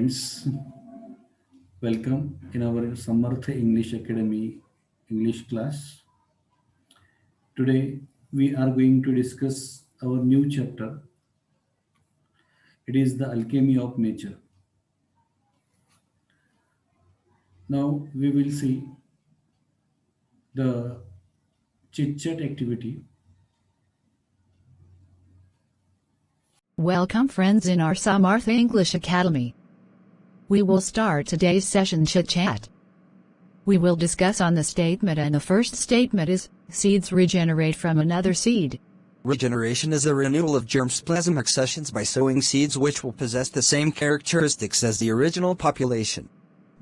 friends, welcome in our Samartha English Academy English class. Today we are going to discuss our new chapter. It is the alchemy of nature. Now we will see the chit chat activity. Welcome friends in our Samartha English Academy. We will start today's session chit chat. We will discuss on the statement, and the first statement is, seeds regenerate from another seed. Regeneration is the renewal of germplasm accessions by sowing seeds which will possess the same characteristics as the original population.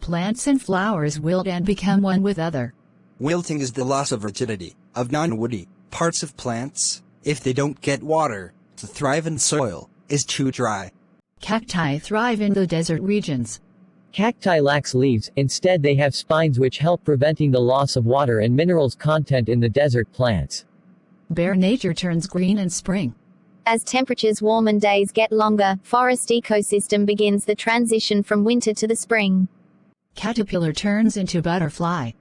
Plants and flowers wilt and become one with other. Wilting is the loss of rigidity of non-woody parts of plants if they don't get water to thrive in soil is too dry. Cacti thrive in the desert regions. Cacti lacks leaves, instead they have spines which help preventing the loss of water and minerals content in the desert plants. Bare nature turns green in spring. As temperatures warm and days get longer, forest ecosystem begins the transition from winter to the spring. Caterpillar turns into butterfly.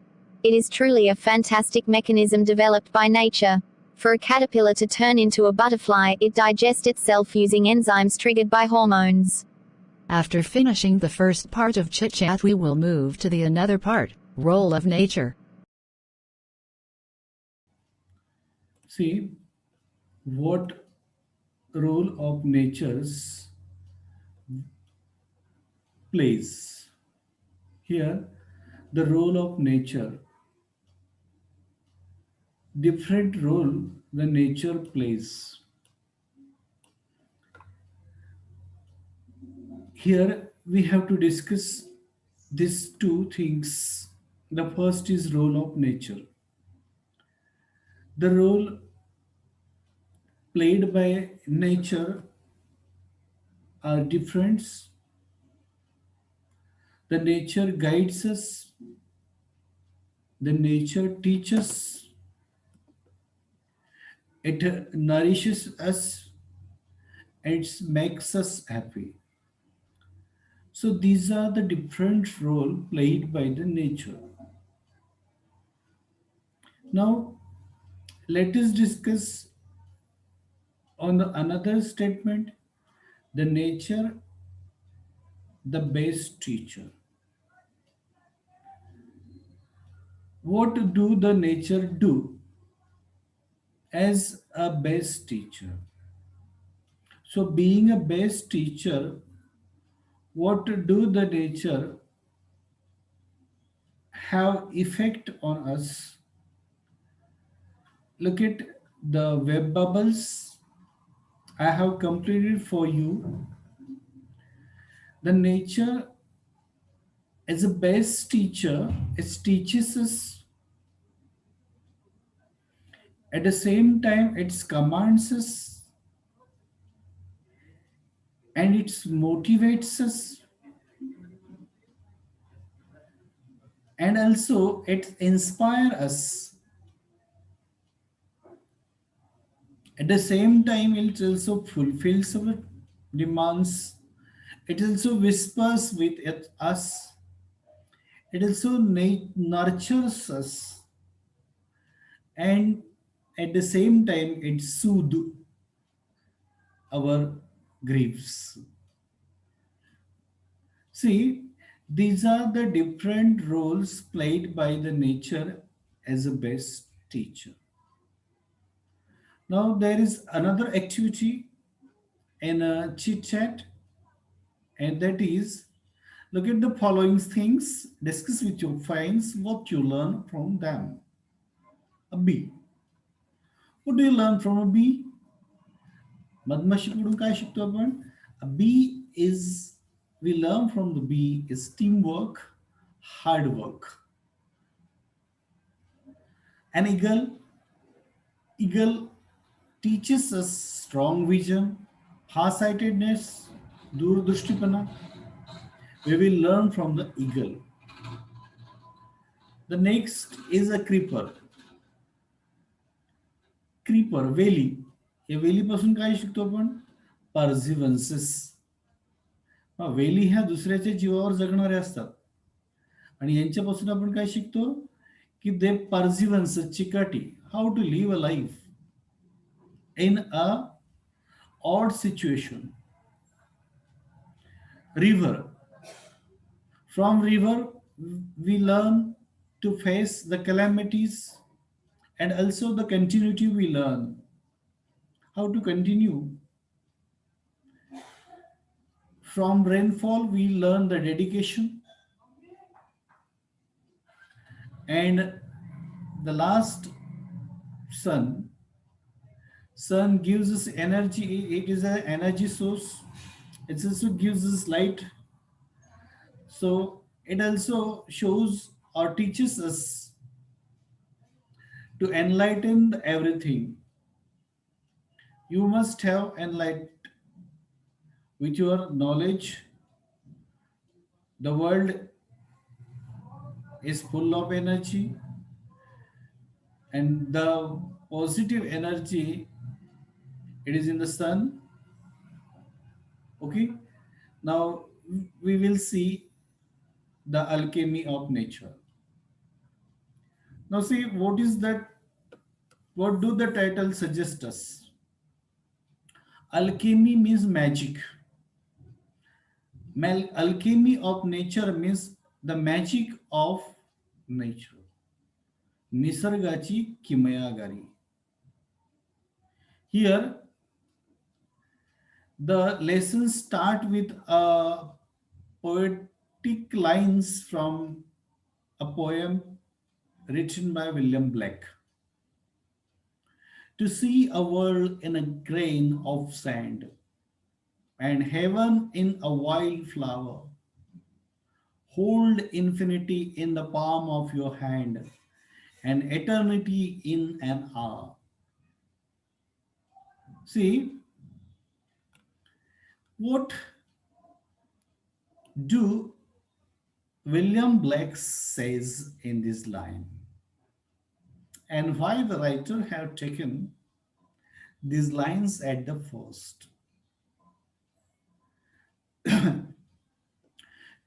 It is truly a fantastic mechanism developed by nature. For a caterpillar to turn into a butterfly, it digests itself using enzymes triggered by hormones. After finishing the first part of chit chat, we will move to the another part, role of nature. See what role of nature's plays. Here, the role of nature, different role the nature plays. Here we have to discuss these two things. The first is role of nature. The role played by nature are different. The nature guides us, the nature teaches, it nourishes us, and it makes us happy. So these are the different role played by the nature. Now let us discuss on the another statement, the nature, the best teacher. What do the nature do as a best teacher? So being a best teacher, what do the nature have effect on us? Look at the web bubbles I have completed for you. The nature as a best teacher, it teaches us. At the same time, it commands us and it motivates us, and also it inspires us. At the same time, it also fulfills our demands. It also whispers with us. It also nurtures us, and at the same time, it soothes our griefs. See, these are the different roles played by the nature as a best teacher. Now there is another activity in a chit chat, and that is, look at the following things, discuss with your friends what you learn from them. A bee. What do you learn from a bee? मधमाशीकडून काय शिकतो आपण? A bee is, we learn from the bee is teamwork, hard work. An eagle teaches us strong vision, farsightedness, दूरदृष्टीपणा. We will learn from the eagle. The next is a creeper. Creeper, वेली. या वेलीपासून काय शिकतो आपण? Perseverance. वेली ह्या दुसऱ्याच्या जीवावर जगणाऱ्या असतात आणि यांच्यापासून आपण काय शिकतो की दे परसिव्हन्स, चिकाटी, how to live a life in a odd situation. River. From river, we learn to face the calamities and also the continuity we learn. How to continue. From rainfall, we learn the dedication. And the last, sun. Sun gives us energy. It is an energy source. It also gives us light. So it also shows or teaches us to enlighten everything. You must have enlightened with your knowledge. The world is full of energy, and the positive energy, it is in the sun. Okay, now we will see the alchemy of nature. Now see, what is that? What do the title suggest us? Alchemy means magic. Alchemy of nature means the magic of nature. निसर्गाची किमयागारी. Here, the lessons start with poetic lines from a poem written by William Blake. To see a world in a grain of sand and heaven in a wild flower, hold infinity in the palm of your hand and eternity in an hour. See, what do William Blake says in this line, and why the writer have taken these lines at the first?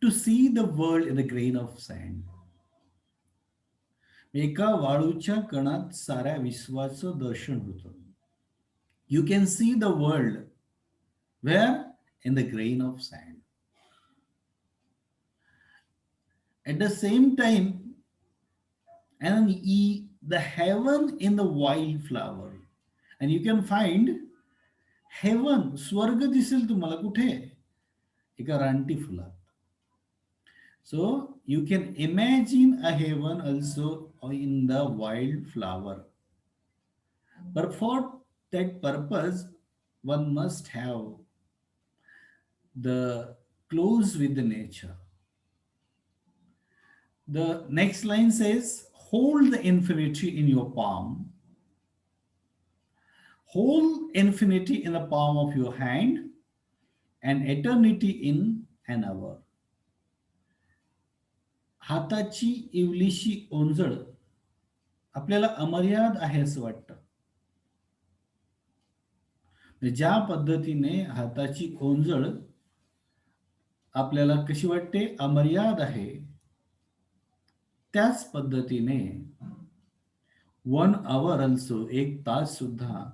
To see the world in a grain of sand. एका वाळूच्या कणात साऱ्या विश्वाचं दर्शन होतं. You can see the world where? In the grain of sand. At the same time, and the heaven in the wildflower. And you can find heaven, स्वर्ग दिसेल तुम्हाला कुठे? एका रानटी फुलात. So you can imagine a heaven also in the wildflower. But for that purpose, one must have the close with the nature. The next line says, hold the infinity in your palm. Hold infinity in the palm of your hand and eternity in an hour. हाताची इवलीशी ओंजळ आपल्याला अमर्याद आहे असं वाटतं. ज्या पद्धतीने हाताची ओंजळ आपल्याला कशी वाटते, अमर्याद आहे, त्याच पद्धतीने 1 hour also, एक तास सुद्धा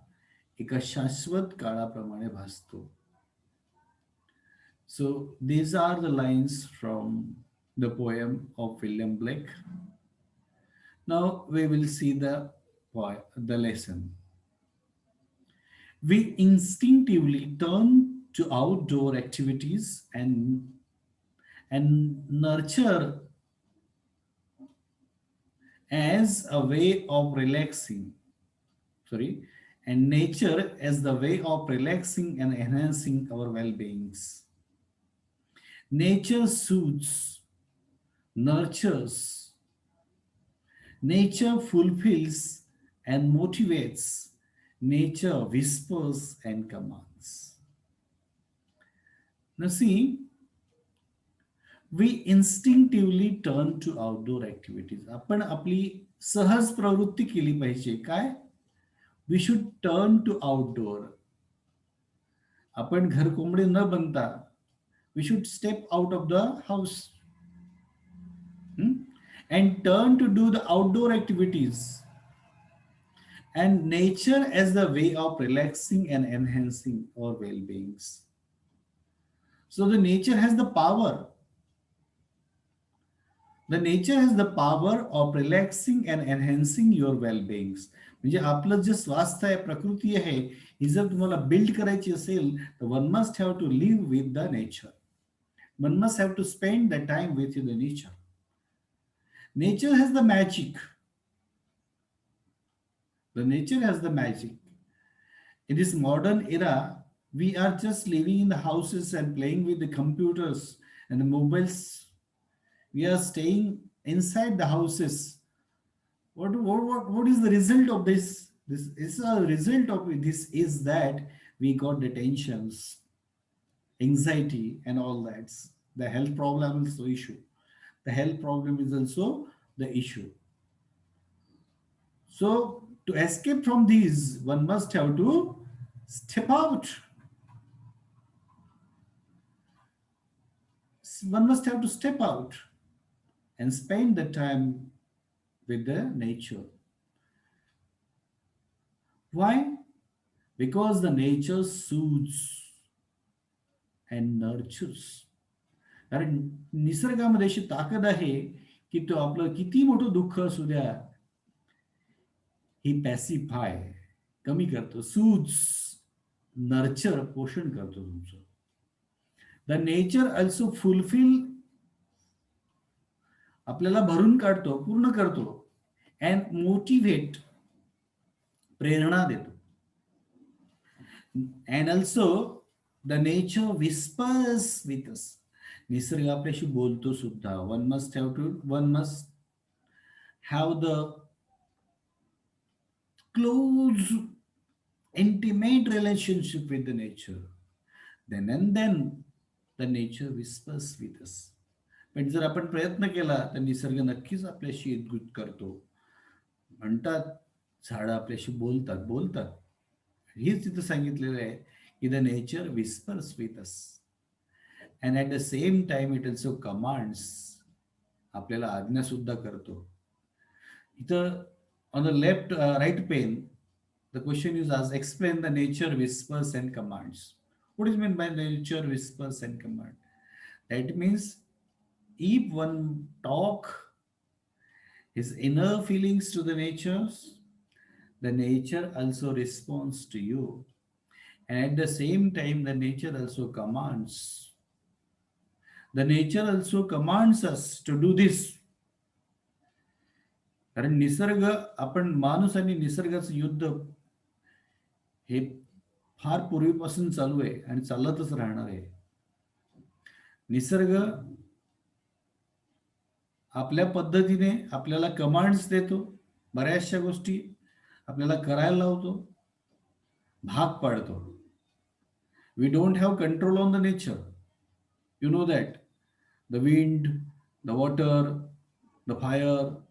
एका शाश्वत काळाप्रमाणे भासतो. So these are the lines from the poem of William Blake. Now we will see the lesson. We instinctively turn to outdoor activities and nurture as a way of relaxing. And nature as the way of relaxing and enhancing our well-beings. Nature soothes, nurtures. Nature fulfills and motivates. Nature whispers and commands. Now see, we instinctively turn to outdoor activities. आपण आपली सहज प्रवृत्ती केली पाहिजे. काय? We should turn to outdoor. आपण घर कोंबडे न बनता We should step out of the house, and turn to do the outdoor activities, and nature as the way of relaxing and enhancing our well-beings. So the nature has the power. The nature has the power of relaxing and enhancing your well-beings. म्हणजे आपलं जे स्वास्थ्य आहे, प्रकृती आहे, ही जर तुम्हाला build करायची असेल तर one must have to live with the nature. One must have to spend the time with the nature. Nature has the magic. The nature has the magic. In this modern era, we are just living in the houses and playing with the computers and the mobiles. We are staying inside the houses. What is the result of this? This is a result of this is that we got the tensions, anxiety, and all that. The health problem is the issue. The health problem is also the issue. So to escape from these, one must have to step out. One must have to step out and spend the time with the nature. Why? Because the nature soothes and nurtures. कारण निसर्गामध्ये अशी ताकद आहे की तो आपलं किती मोठं दुःख असू द्या, ही पॅसिफाय कमी करतो, सूट्स, नर्चर, पोषण करतो तुमचं. द नेचर ऑल्सो फुलफिल, आपल्याला भरून काढतो, पूर्ण करतो, अँड मोटिवेट, प्रेरणा देतो. And also the nature whispers with अस, निसर्ग आपल्याशी बोलतो सुद्धा. One must have the close intimate relationship with the nature. Then and then the nature whispers with us. पण जर आपण प्रयत्न केला तर निसर्ग नक्कीच आपल्याशी एकगुट करतो. म्हणतात झाडं आपल्याशी बोलतात. हेच तिथं सांगितलेलं आहे की the nature whispers with us and at the same time it also commands, आपल्याला आज्ञा सुद्धा करतो. इथं on the left right pen the question is asked, explain the nature whispers and commands. What is meant by nature whispers and command? That means if one talk his inner feelings to the nature also responds to you. And at the same time, the nature also commands. The nature also commands us to do this. कारण निसर्ग, आपण माणूस आणि निसर्गाचं युद्ध हे फार पूर्वीपासून चालू आहे आणि चालतच राहणार आहे. निसर्ग आपल्या पद्धतीने आपल्याला कमांड्स देतो, बऱ्याचशा गोष्टी आपल्याला करायला लावतो, भाग पाडतो. We don't have control on the nature. You know that the wind, the water, the fire,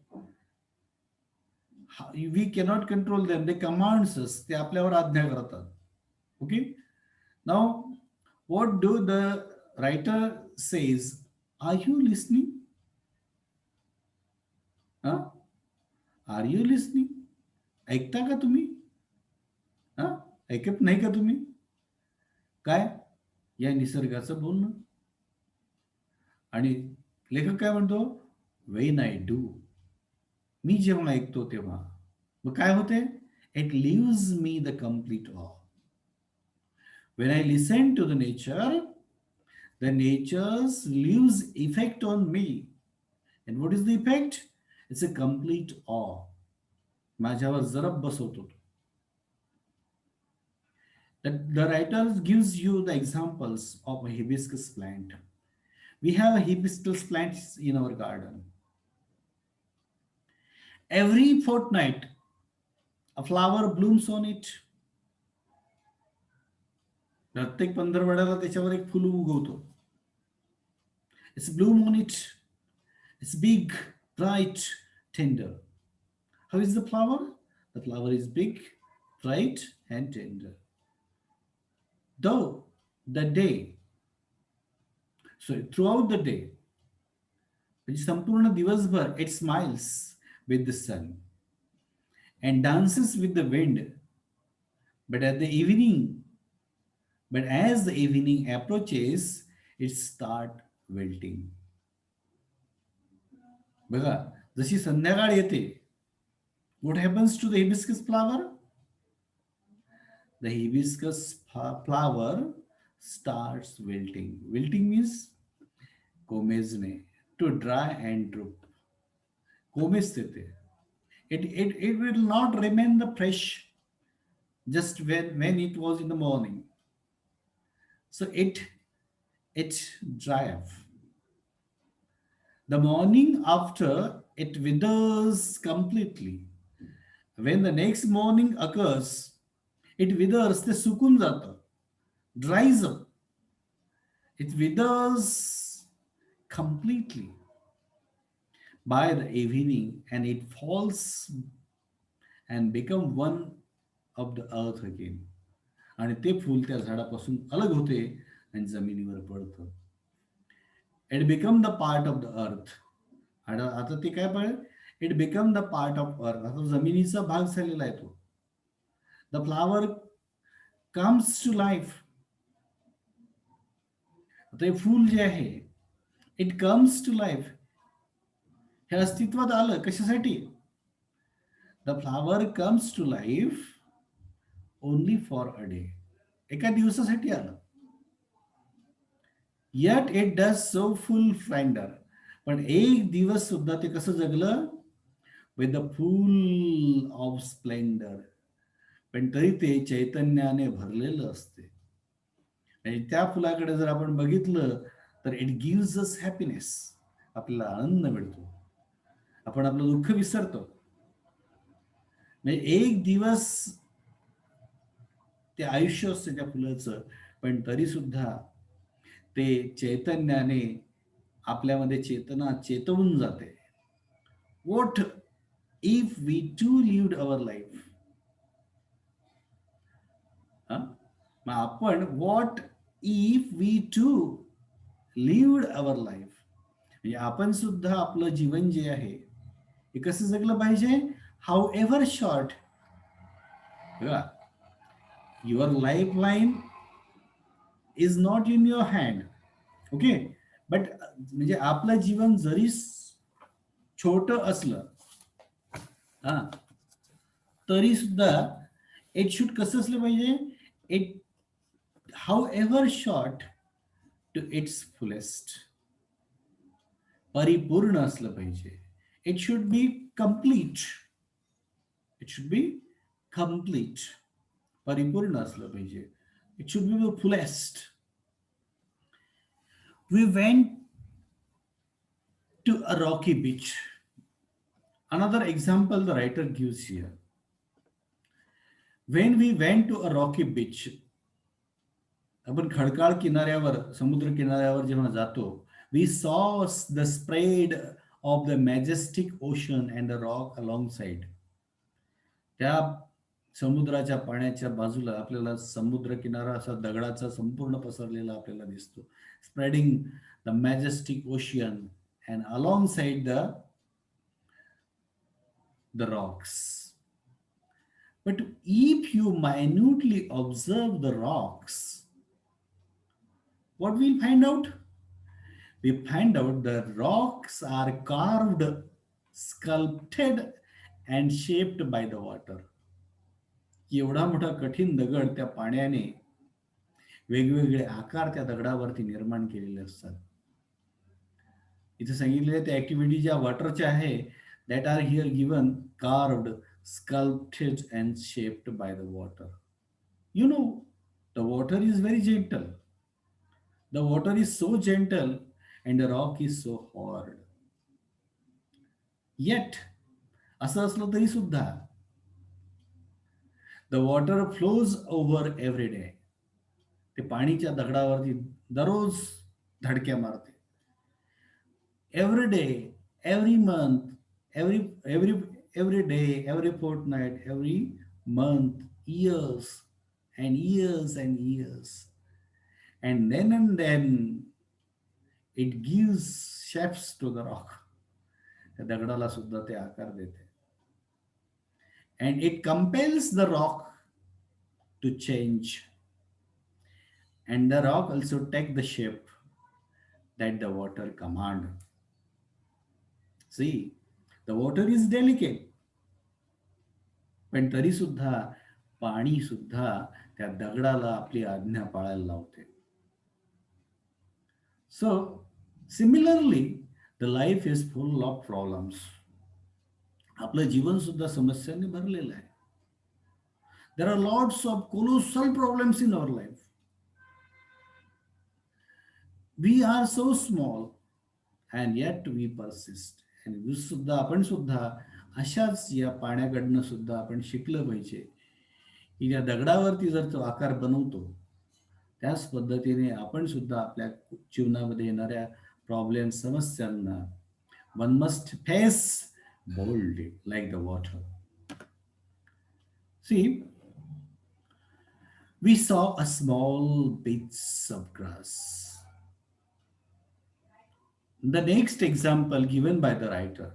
we cannot control them. They commands us. ते आपल्यावर आज्ञा करतात. Okay. Now, what do the writer says? Are you listening? Huh? Are you listening? ऐकता का तुम्ही? ऐकत नाही का तुम्ही? काय? या निसर्गाचं बोलणं. आणि लेखक काय म्हणतो? When I do. मी जेव्हा ऐकतो तेव्हा मग काय होते? It leaves me the complete awe. When I listen to the nature's leaves effect on me. And what is the effect? It's a complete awe. माझ्यावर जरब बसवतो. The writer gives you the examples of a hibiscus plant. We have a hibiscus plant in our garden. Every fortnight, a flower blooms on it. प्रत्येक पंधरवड्याला त्याच्यावर एक full उगवतो. It's bloom on it. It's big, bright, tender. How is the flower? The flower is big, bright, and tender. Though the day So throughout the day, म्हणजे संपूर्ण दिवसभर it smiles with the sun and dances with the wind. But at the evening, but as the evening approaches, it start wilting. बघा, जशी संध्याकाळ येते, what happens to the hibiscus flower? The hibiscus flower starts wilting. Wilting means कोमेजणे, to dry and droop. कोमेजते. It will not remain the fresh just when it was in the morning. So it dry up. The morning after it withers completely. When the next morning occurs, it withers, ते सुकून जातं, dries up. It withers completely by the evening and it falls and become one of the earth again. आणि ते फूल त्या झाडापासून अलग होते आणि जमिनीवर पडतं. It become the part of the earth. आता ते काय पडेल? It become the part of earth. आता जमिनीचा भाग झालेला आहे तो. The flower comes to life. आता हे फूल जे आहे, it comes to life. हे अस्तित्वात आलं कशासाठी? The flower comes to life only for a day. एका दिवसासाठी आलं. Yet it does so full splendor. पण एक दिवस सुद्धा ते कसं जगलं? With the full of splendor. पण तरी ते चैतन्याने भरलेलं असते. आणि त्या फुलाकडे जर आपण बघितलं तर इट गिव्स अस हॅपीनेस. आपल्याला आनंद मिळतो. आपण आपलं दुःख विसरतो. म्हणजे एक दिवस ते आयुष्य असते त्या फुलाचं, पण तरी सुद्धा ते चैतन्याने आपल्यामध्ये चेतना चेतवून जाते. What if we too lived our life? मग आपण what if we too lived our life? म्हणजे आपण सुद्धा आपलं जीवन जे आहे हे कसं जगलं पाहिजे? However short. Your lifeline is not in your hand. Okay, but म्हणजे आपलं जीवन जरी छोटं असलं तरी सुद्धा इट शुड कसं असलं पाहिजे? It however short to its fullest. परिपूर्ण असलं पाहिजे. It should be complete. It should be complete. परिपूर्ण असलं पाहिजे. It should be the fullest. We went to a rocky beach. Another example the writer gives here. When we went to a rocky beach, आपण खडकाळ किनाऱ्यावर, समुद्र किनाऱ्यावर जेव्हा जातो, we saw the spread of the majestic ocean and the rock alongside. त्या समुद्राच्या पाण्याच्या बाजूला आपल्याला समुद्र किनारा असा दगडाचा संपूर्ण पसरलेला आपल्याला दिसतो. Spreading the majestic ocean and alongside the rocks. But if you minutely observe the rocks, what we'll find out? We find out the rocks are carved, sculpted and shaped by the water. एवढा मोठा कठीण दगड त्या पाण्याने वेगवेगळे आकार त्या दगडावरती निर्माण केलेले असतात. इथे सांगितलेल्या त्या ऍक्टिव्हिटी ज्या वॉटरच्या आहे, that are here given, carved, sculpted and shaped by the water. You know, the water is very gentle. The water is so gentle and the rock is so hard. Yet असं असलं तरी सुद्धा the water flows over every day. ते पाणीच्या दगडावरती दररोज धडक्या मारते. Every day, every month, every day, every fortnight, every month, years and years and years. And then it gives shapes to the rock. त्या दगडाला सुद्धा ते आकार देते. And it compels the rock to change. And the rock also take the shape that the water command. See, the water is delicate, पण तरी सुद्धा पाणी सुद्धा त्या दगडाला आपली आज्ञा पाळायला लावते. So similarly, the life is full of problems. आपलं जीवन सुद्धा समस्यांनी भरलेलं आहे. There are lots of colossal problems in our life. We are so small and yet we persist. आणि सुद्धा आपण सुद्धा अशाच या पाण्याकडनं सुद्धा आपण शिकलं पाहिजे की या दगडावरती जर तो आकार बनवतो त्याच पद्धतीने आपण सुद्धा आपल्या जीवनामध्ये येणाऱ्या प्रॉब्लेम समस्यांना one must face boldly like the water. See, we saw a small bits of grass. The next example given by the writer,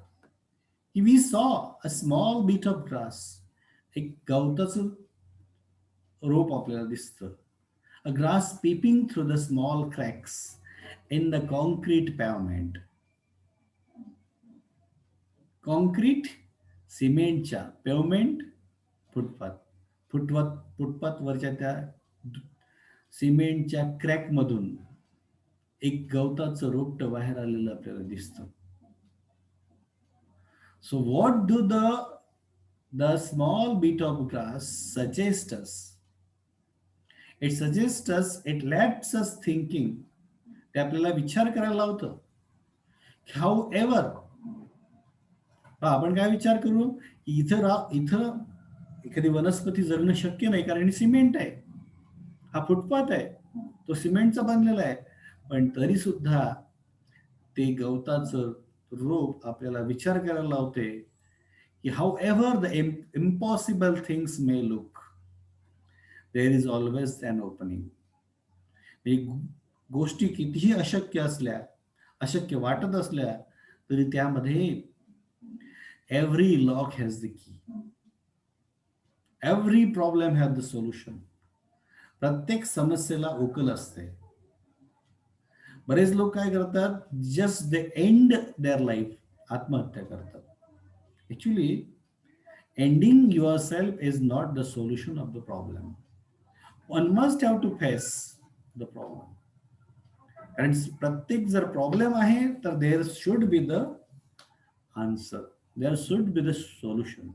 we saw a small bit of grass. एक गवताचं रोप आपल्याला दिसतं. A grass peeping through the small cracks in the concrete pavement. Concrete, सिमेंटच्या, pavement, footpath. Footpath वरच्या त्या सिमेंटच्या crack मधून एक गवताचं रोपटं बाहेर आलेलं आपल्याला दिसतं. So what do the small bit of grass suggest us? It suggests us, it lets us thinking. ते आपल्याला विचार करायला लावतं. However, आपण काय विचार करू की इथं एखादी वनस्पती जगणं शक्य नाही कारण सिमेंट आहे. हा फुटपाथ आहे, तो सिमेंटचा बनलेला आहे. पण तरी सुद्धा ते गवताचं रोप आपल्याला विचार करायला लावते की however the impossible things may look, there is always an opening. गोष्टी कितीही अशक्य वाटत असल्या तरी त्यामध्ये every lock has the key, every problem has the solution. प्रत्येक समस्येला उकल असते. बरेच लोक काय करतात, just they end their life, आत्महत्या करतात. Actually ending yourself is not the solution of the problem. One must have to face the problem. कारण प्रत्येक जर प्रॉब्लेम आहे तर there should be the answer, there should be the solution.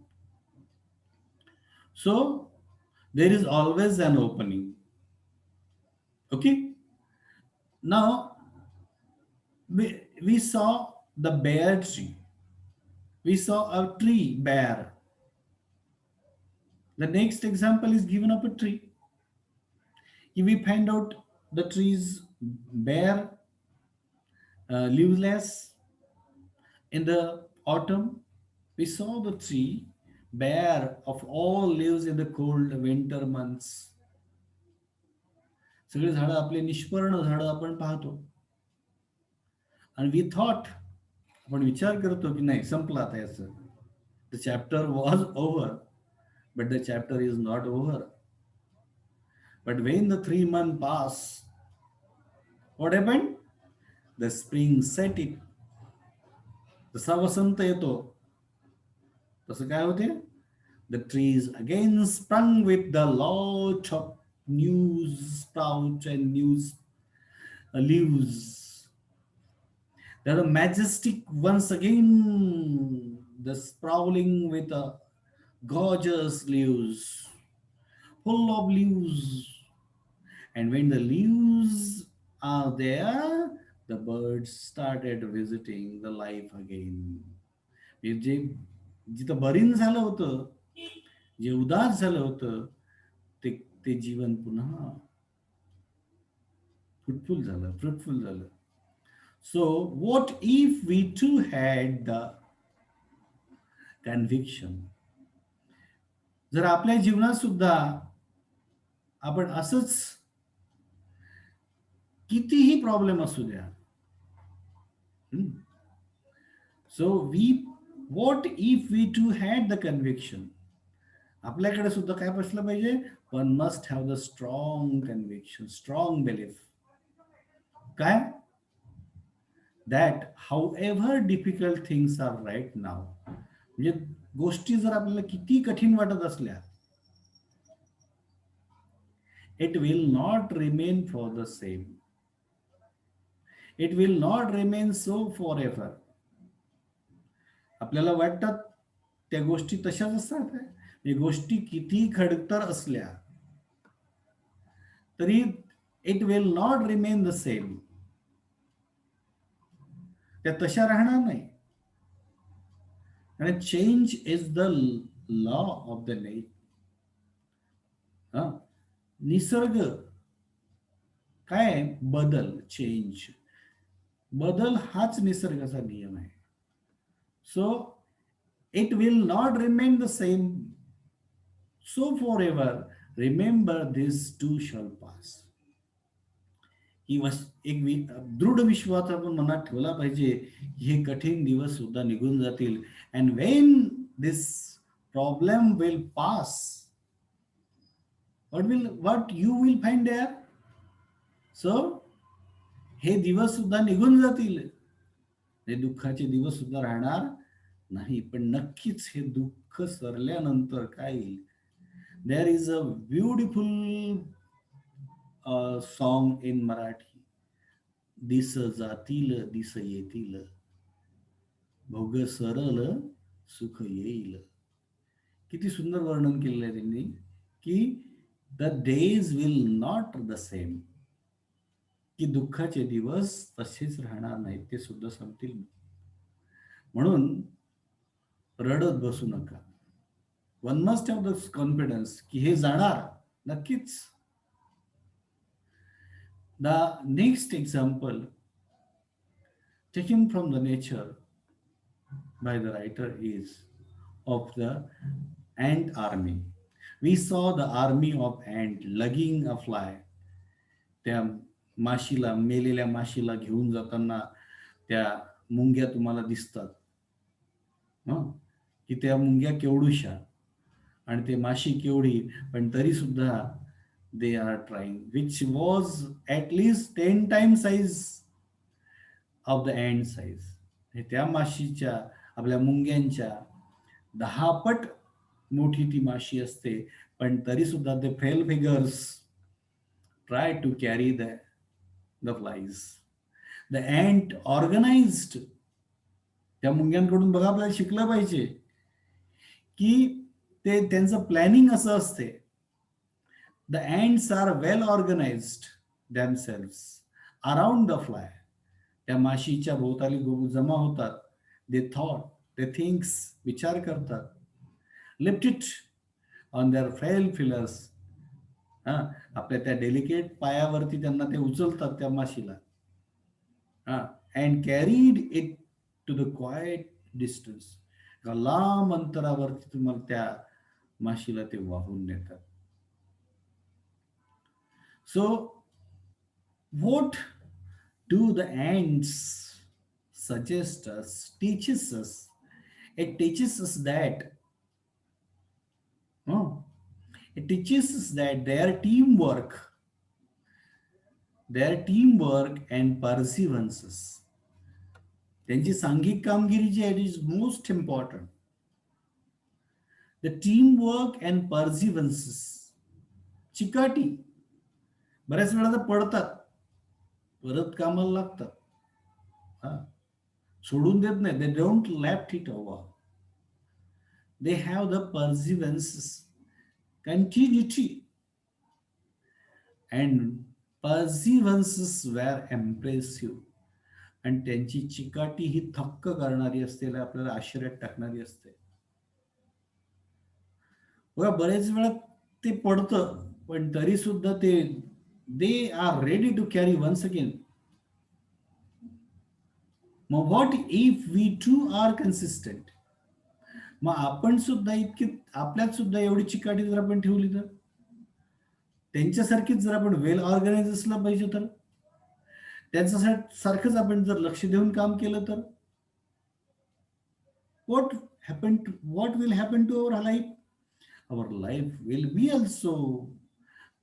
So there is always an opening. Okay, now we saw the bare tree. We saw a tree bare. The next example is given of a tree. If we find out the tree is bare, leafless in the autumn, we saw the tree bare of all leaves in the cold winter months. सगळे झाडं आपले निष्पर्ण झाडं आपण पाहतो आणि we thought, आपण विचार करतो की नाही संपलं आता याचं, the chapter was over. But the chapter is not over. But when the 3 months pass, what happened? The spring set it. जसा वसंत येतो तसं काय होते, the trees again sprung with the lot of new sprouts and new leaves. They are majestic once again, the sprawling with gorgeous leaves, full of leaves. And when the leaves are there, the birds started visiting the life again. जे जिथं बरीन झालं होतं, जे उदास झालं होतं, ते जीवन पुन्हा fruitful झालं. So what if we too had the conviction? जर आपल्या जीवनात सुद्धा आपण असंच, कितीही प्रॉब्लेम असू द्या, so we what if we too had the conviction. आपल्याकडे सुद्धा काय बसलं पाहिजे, one must have the strong conviction, strong belief. काय, that however difficult things are right now, म्हणजे गोष्टी जर आपल्याला किती कठीण वाटत असल्या, it will not remain for the same. It will not remain so forever. आपल्याला वाटतात त्या गोष्टी तशाच असतात. गोष्टी किती खडतर असल्या तरी it will not remain the same. त्या तशा राहणार नाही. आणि change is the law of the nature. निसर्ग काय, बदल, चेंज, बदल हाच निसर्गाचा नियम आहे. So it will not remain the same so forever. Remember this too shall pass. ही एक दृढ विश्वास आपण मनात ठेवला पाहिजे की हे कठीण दिवस सुद्धा निघून जातील. And when this problem will pass, what you will find there. So हे दिवस सुद्धा निघून जातील. हे दुःखाचे दिवस सुद्धा राहणार नाही. पण नक्कीच हे दुःख सरल्यानंतर काय येईल. There is a beautiful song in Marathi. दिस जातील दिस येतील, भोग सरल सुख येईल. किती सुंदर वर्णन केलेलं आहे त्यांनी की the days will not the same. की दुःखाचे दिवस तसेच राहणार नाहीत, ते सुद्धा संपतील. म्हणून रडत बसू नका. One must have the confidence की हे जाणार नक्कीच. The next example taken from the nature by the writer is of the ant army. We saw the army of ant lugging a fly. त्या माशीला, मेलेल्या माशीला घेऊन जाताना त्या मुंग्या तुम्हाला दिसतात. की त्या मुंग्या केवढूशा आणि ते माशी केवढी, पण तरी सुद्धा they are trying, which was at least 10 times size of the ant size. त्या माशीच्या, आपल्या मुंग्यांच्या 10 पट मोठी ती माशी असते, पण तरी सुद्धा ते fail figures try to carry the flies. The ant organized. त्या मुंग्यांकडून बघा आपल्याला शिकलं पाहिजे की ते त्यांचं प्लॅनिंग असं असते. The ants are well organised themselves around the fly. त्या माशीच्या भोवताली जमा होतात. दे थॉट, दे थिंक्स, विचार करतात. Lift it on their frail feelers. आपल्या त्या डेलिकेट पायावरती त्यांना ते उचलतात त्या माशीला. And carried it to the quite distance. लांब अंतरावरती तुम्हाला त्या माशीला ते वाहून नेतात. So what do the ants suggest us, teaches us? It teaches us that it teaches us that their teamwork and perseverances, त्यांची सांघिक कामगिरी जी आहे, is most important. The teamwork and perseverances. चिकाटी, बऱ्याच वेळा तर पडतात, परत कामाला लागतात, सोडून देत नाही. They don't left it over. They have the perseverance, continuity, and perseverances were impressive. आणि त्यांची चिकाटी ही थक्क करणारी असते, आपल्याला आश्चर्यात टाकणारी असते. बघा, बरेच वेळा ते पडतं, पण तरी सुद्धा ते they are ready to carry once again. मग what if we too are consistent. मग आपण सुद्धा इतकी, आपल्यात सुद्धा एवढी चिकाटी जर आपण ठेवली तर, त्यांच्यासारखीच जर आपण वेल ऑर्गनाइज असलं पाहिजे तर, त्याच्यासाठी सारखंच आपण जर लक्ष देऊन काम केलं तर what what will happen to our life? Our life will be also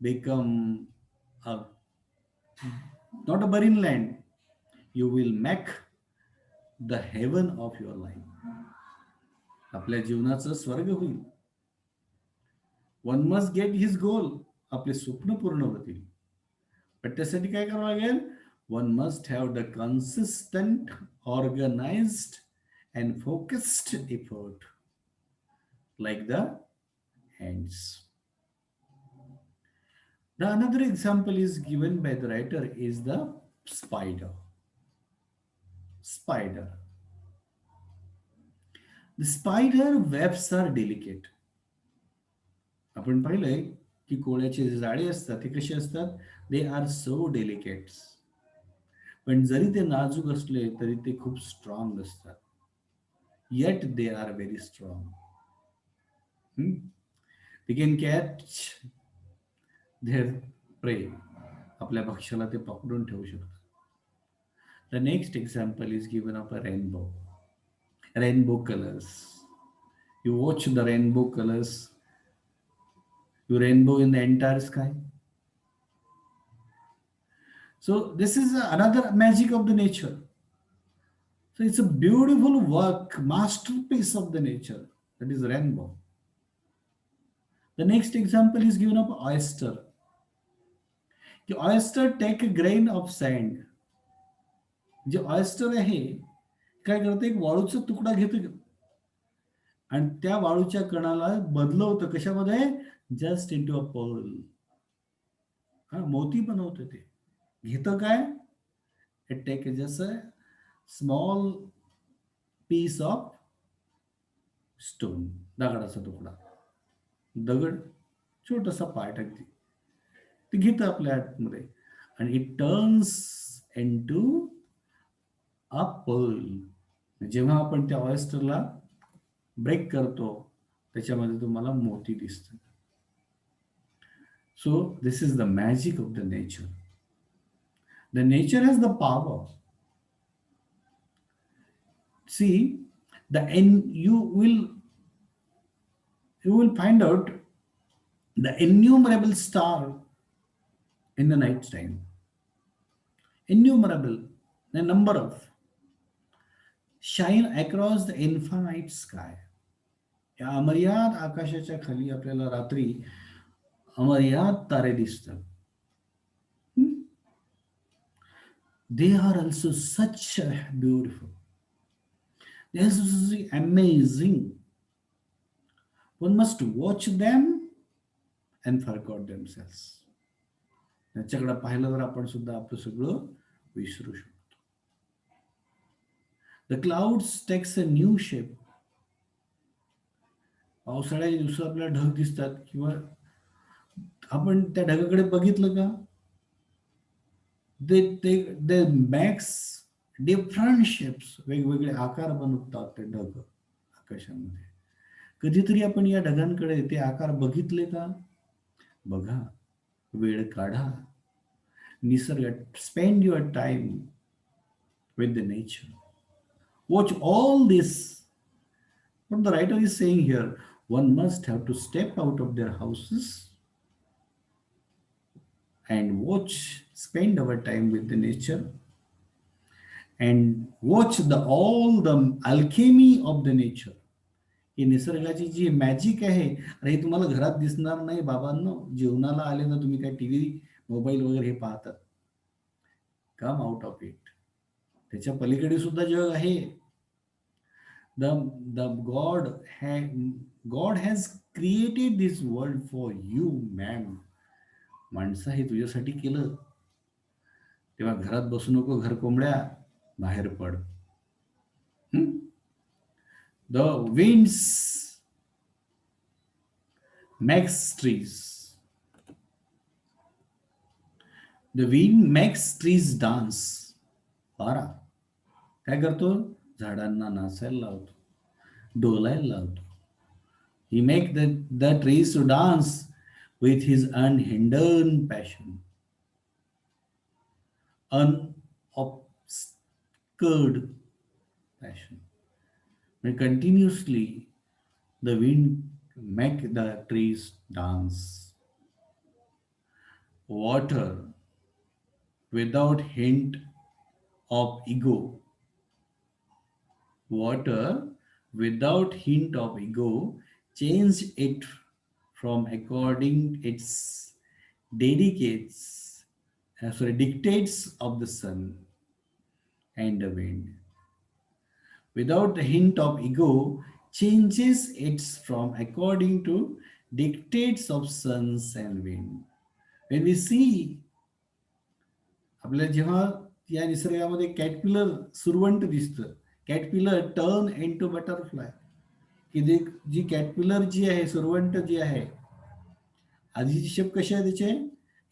become a, not a barren land. You will make the heaven of your life. आपल्या जीवनाचं स्वर्ग होईल. One must get his goal. आपले स्वप्न पूर्ण होतील. पण त्यासाठी काय करावं लागेल? One must have the consistent, organized and focused effort like the ants. The another example is given by the writer is the spider. Spider. The spider webs are delicate. आपण पाहिलंय की कोळ्याचे जे जाळे असतात ते कसे असतात? They are so delicate. पण जरी ते नाजूक असले तरी ते खूप स्ट्रॉंग असतात. Yet they are very strong. They can catch their prey. आपल्या भक्ष्याला ते पकडून ठेवू शकतात. The next example is given of a rainbow. Rainbow colors. You watch the rainbow colors. You rainbow in the entire sky. So this is another magic of the nature. So it's a beautiful work, masterpiece of the nature. That is rainbow. The next example is given of oyster. The oyster take a grain of sand. J oyster आहे काय करते? एक वाळूचा तुकडा घेतो आणि त्या वाळूच्या कणाला बदलवतं कशामध्ये? Just into a pearl. हा, मोती बनवतं ते. घेतं काय? It take just a small piece of stone. दगडाचा तुकडा. दगड छोटासा पार्ट अगदी ते घेतं आपल्या आतमध्ये आणि it turns into a pearl. जेव्हा आपण त्या ऑयस्टरला ब्रेक करतो त्याच्यामध्ये तुम्हाला मोती दिसतात. सो this is the magic of the nature. The nature has the power. See the you will find out the innumerable star in the night time. Innumerable, the number of, shine across the infinite sky. या अमर्याद आकाशाच्या खाली आपल्याला रात्री अमर्याद तारे दिसतात. They are also such beautiful. They are so amazing. One must watch them and forget themselves. त्याच्याकडे पाहिलं तर आपण सुद्धा आपलं सगळं विसरू शकतो. The clouds takes a new shape. पावसाळ्याच्या दिवसात आपल्याला ढग दिसतात किंवा आपण त्या ढगाकडे बघितलं का? they makes different shapes. वेगवेगळे आकार बनवतात ते ढग आकाशामध्ये. कधीतरी आपण या ढगांकडे ते आकार बघितले का? बघा, वेळ काढा, निसर्गात spend your time with the nature. Watch all this. What the writer is saying here, one must have to step out of their houses and watch, spend our time with the nature and watch all the alchemy of the nature. ही निसर्गाची जी magic आहे. अरे हे तुम्हाला घरात दिसणार नाही बाबांनो. जीवनाला आले ना तुम्ही काय टीव्ही मोबाईल वगैरे हे पाहतात. Come out of it. त्याच्या पलीकडे सुद्धा जग आहे. The God has created this world for you, man. माणसं हे तुझ्यासाठी केलं. तेव्हा घरात बसू नको घर कोंबड्या, बाहेर per. The winds makes trees. The wind makes trees dance. वारा काय करतो? झाडांना नाचायला लावतो, डोलायला लावतो. He make the trees to dance with his unhindered passion. obscured passion. When continuously the wind make the trees dance. Water without hint of ego. Water without hint of ego change it from according its dictates of the sun and the wind. Without the hint of ego changes it from according to dictates of suns and wind. When we see आपल्याला जेव्हा या निसर्गामध्ये कॅटपिलर सुरवंट दिसतं, कॅटपिलर turn in to butterfly, की जी कॅटपिलर जी आहे, सुरवंट जी आहे, आधीची shape कशी आहे त्याचे,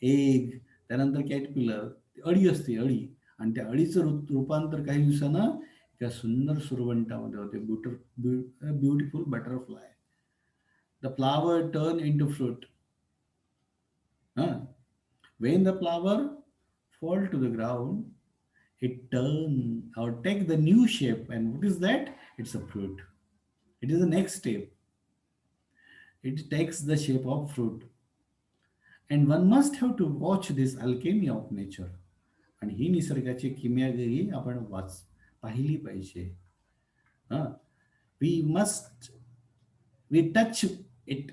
एग, त्यानंतर कॅटपिलर, अळी असते, अळी, आणि त्या अळीचं रूपांतर काही दिवसानं एका सुंदर सुरवंटामध्ये होते, beautiful butterfly. The flower turn into fruit. When the flower fall to the ground, it turn or take the new shape, and what is that? It's a fruit. It is the next step. It takes the shape of fruit, and one must have to watch this alchemy of nature. आणि ही निसर्गाची किमयागिरी आपण पाहिली पाहिजे. We touch it.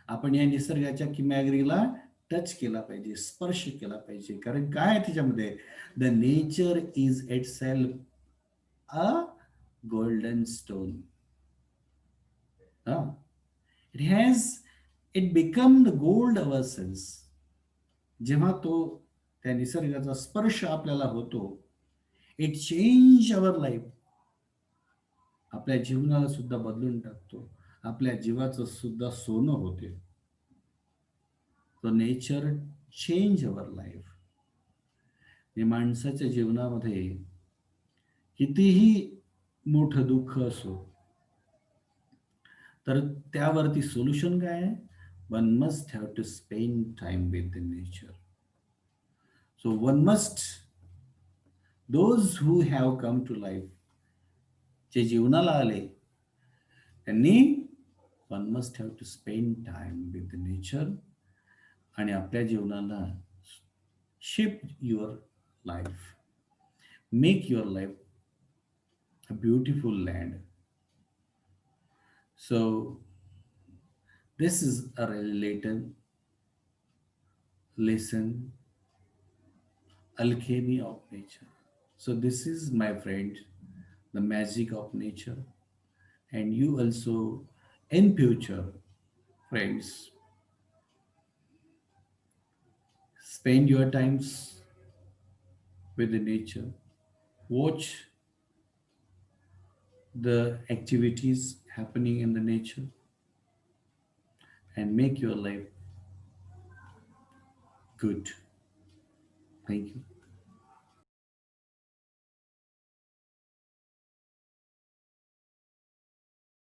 आपण या निसर्गाच्या किमयागिरीला touch केला पाहिजे, स्पर्श केला पाहिजे. कारण काय आहे त्याच्यामध्ये, the nature is it self a golden stone. It become the gold our sense. जेव्हा त्या निसर्गाचा स्पर्श आपल्याला होतो, इट चेंज अवर लाईफ. आपल्या जीवनाला सुद्धा बदलून टाकतो, आपल्या जीवाचं सुद्धा सोनं होते. तो नेचर चेंज अवर लाईफ. माणसाच्या जीवनामध्ये कितीही मोठं दुःख असो, तर त्यावरती सोल्युशन काय आहे? One must have to spend time with the nature. So one must, those who have come to life, जे जीवनाला आले, त्यांनी one must have to spend time with the nature. आणि आपल्या जीवनाला shape your life, make your life a beautiful land. So this is a related lesson, alchemy of nature. So this is, my friend, the magic of nature. And you also, in future, friends, spend your times with the nature, watch the activities happening in the nature, and make your life good. Thank you.